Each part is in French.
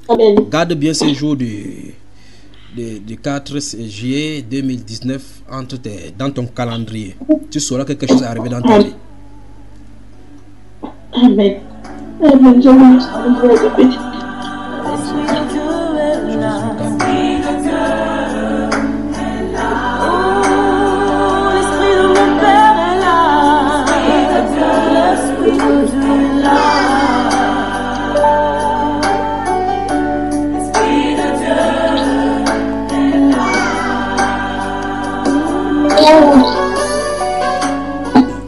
Amen. Garde bien ces jours du 4 juillet 2019 dans ton calendrier. Tu sauras que quelque chose est arrivé dans ta vie. Amen. Amen. Je vous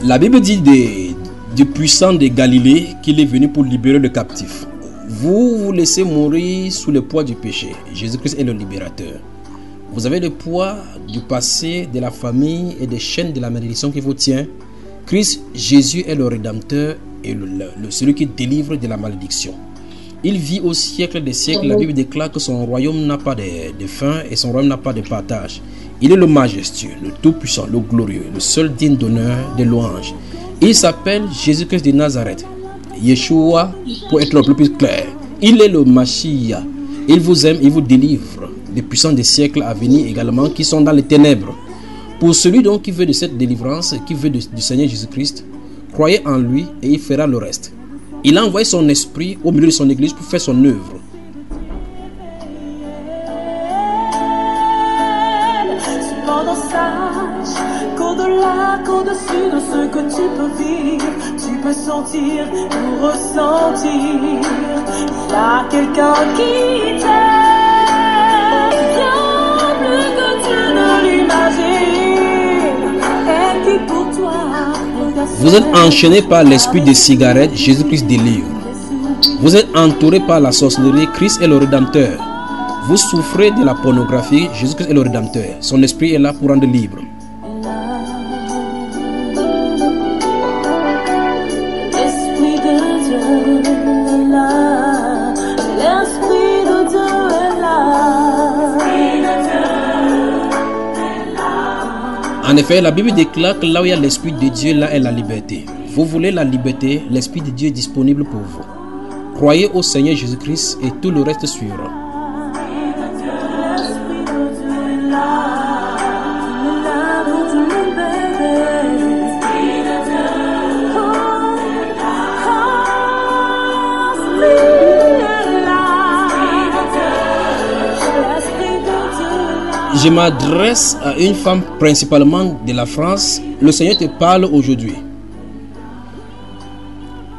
La Bible dit du puissant de Galilée qu'il est venu pour libérer le captif. Vous vous laissez mourir sous le poids du péché. Jésus-Christ est le libérateur. Vous avez le poids du passé, de la famille et des chaînes de la malédiction qui vous tient. Christ Jésus est le rédempteur et celui qui délivre de la malédiction. Il vit au siècle des siècles. La Bible déclare que son royaume n'a pas de fin et son royaume n'a pas de partage. Il est le majestueux, le tout-puissant, le glorieux, le seul digne d'honneur, de louange. Il s'appelle Jésus-Christ de Nazareth. Yeshua, pour être le plus clair. Il est le Mashiach. Il vous aime, il vous délivre des puissants des siècles à venir également qui sont dans les ténèbres. Pour celui donc qui veut de cette délivrance, qui veut du Seigneur Jésus-Christ, croyez en lui et il fera le reste. Il a envoyé son esprit au milieu de son église pour faire son œuvre. Qu'au-dessus de ce que tu peux vivre, tu peux sentir ou ressentir. Il y a quelqu'un qui t'aime bien plus que tu ne l'imagines et qui pour toi. Vous êtes enchaîné par l'esprit des cigarettes, Jésus-Christ délivre. Vous êtes entouré par la sorcellerie, Christ est le rédempteur. Vous souffrez de la pornographie, Jésus-Christ est le rédempteur. Son esprit est là pour rendre libre. En effet, la Bible déclare que là où il y a l'Esprit de Dieu, là est la liberté. Vous voulez la liberté, l'Esprit de Dieu est disponible pour vous. Croyez au Seigneur Jésus-Christ et tout le reste suivra. Je m'adresse à une femme principalement de la France. Le Seigneur te parle aujourd'hui.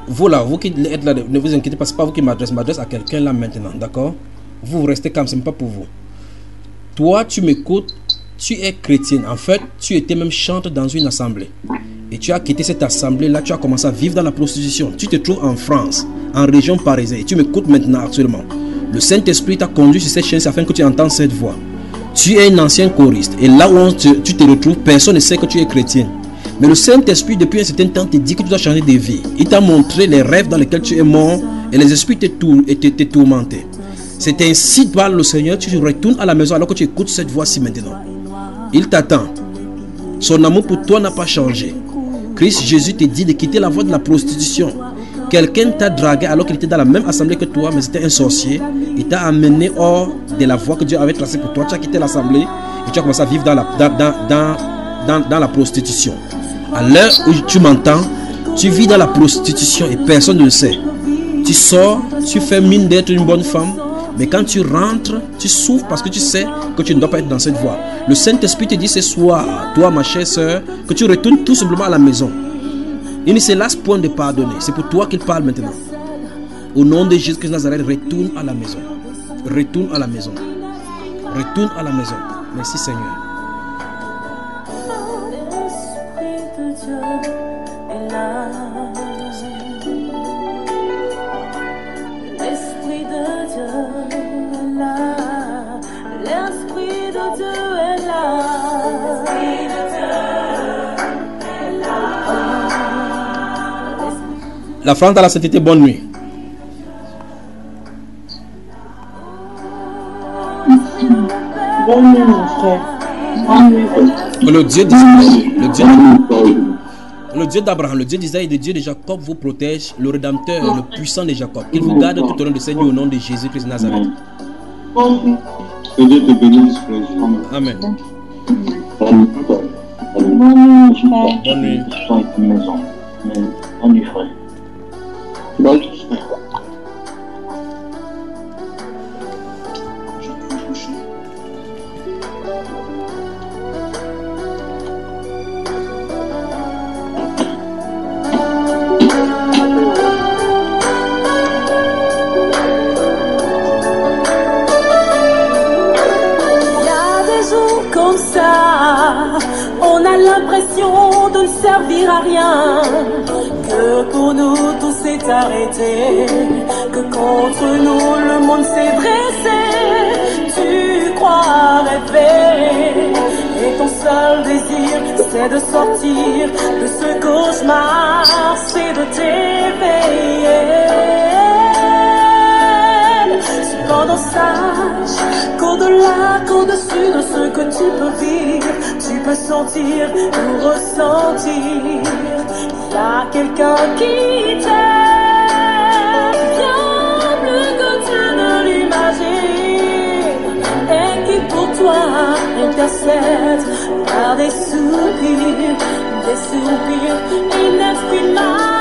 Vous là, vous qui êtes là, ne vous inquiétez pas, ce n'est pas vous qui m'adresse à quelqu'un là maintenant, d'accord? Vous restez calme, ce n'est pas pour vous. Toi, tu m'écoutes, tu es chrétienne. En fait, tu étais même chante dans une assemblée. Et tu as quitté cette assemblée, là tu as commencé à vivre dans la prostitution. Tu te trouves en France, en région parisienne, et tu m'écoutes maintenant actuellement. Le Saint-Esprit t'a conduit sur cette chaîne afin que tu entends cette voix. Tu es une ancienne choriste et là où tu te retrouves, personne ne sait que tu es chrétienne. Mais le Saint-Esprit depuis un certain temps te dit que tu dois changer de vie. Il t'a montré les rêves dans lesquels tu es mort et les esprits te tourmentaient. C'est ainsi parle le Seigneur, tu retournes à la maison alors que tu écoutes cette voix-ci maintenant. Il t'attend. Son amour pour toi n'a pas changé. Christ Jésus te dit de quitter la voie de la prostitution. Quelqu'un t'a dragué alors qu'il était dans la même assemblée que toi, mais c'était un sorcier. Il t'a amené hors de la voie que Dieu avait tracée pour toi. Tu as quitté l'assemblée et tu as commencé à vivre dans la prostitution. À l'heure où tu m'entends, tu vis dans la prostitution et personne ne le sait. Tu sors, tu fais mine d'être une bonne femme, mais quand tu rentres, tu souffres parce que tu sais que tu ne dois pas être dans cette voie. Le Saint-Esprit te dit ce soir, toi ma chère soeur, que tu retournes tout simplement à la maison. Il ne se lasse point de pardonner. C'est pour toi qu'il parle maintenant. Au nom de Jésus-Christ de Nazareth, retourne à la maison. Retourne à la maison. Retourne à la maison. Merci Seigneur. L'Esprit de Dieu est là. L'Esprit de Dieu est là. La France dans la sainteté, bonne nuit. Bonne nuit, mon frère. Bonne nuit. Le Dieu disponible. Le Dieu. Le Dieu d'Abraham, le Dieu d'Isaac et le Dieu de Jacob vous protège, le Rédempteur, le puissant de Jacob. Il vous garde tout au long de cette nuit au nom de Jésus-Christ de Nazareth. Que Dieu te bénisse, frère. Amen. Bonne nuit, frère. Bonne nuit. Bonne nuit, frère. Bonne nuit, frère. On a l'impression de ne servir à rien, que pour nous tout s'est arrêté, que contre nous le monde s'est dressé. Tu crois rêver, et ton seul désir c'est de sortir de ce cauchemar, c'est de t'éveiller. Cependant sache qu'au-delà, qu'au-dessus de ce que tu peux vivre, tu peux sentir ou ressentir. Il y a quelqu'un qui t'aime bien plus que tu ne l'imagines, et qui pour toi intercède par des soupirs inexprimables.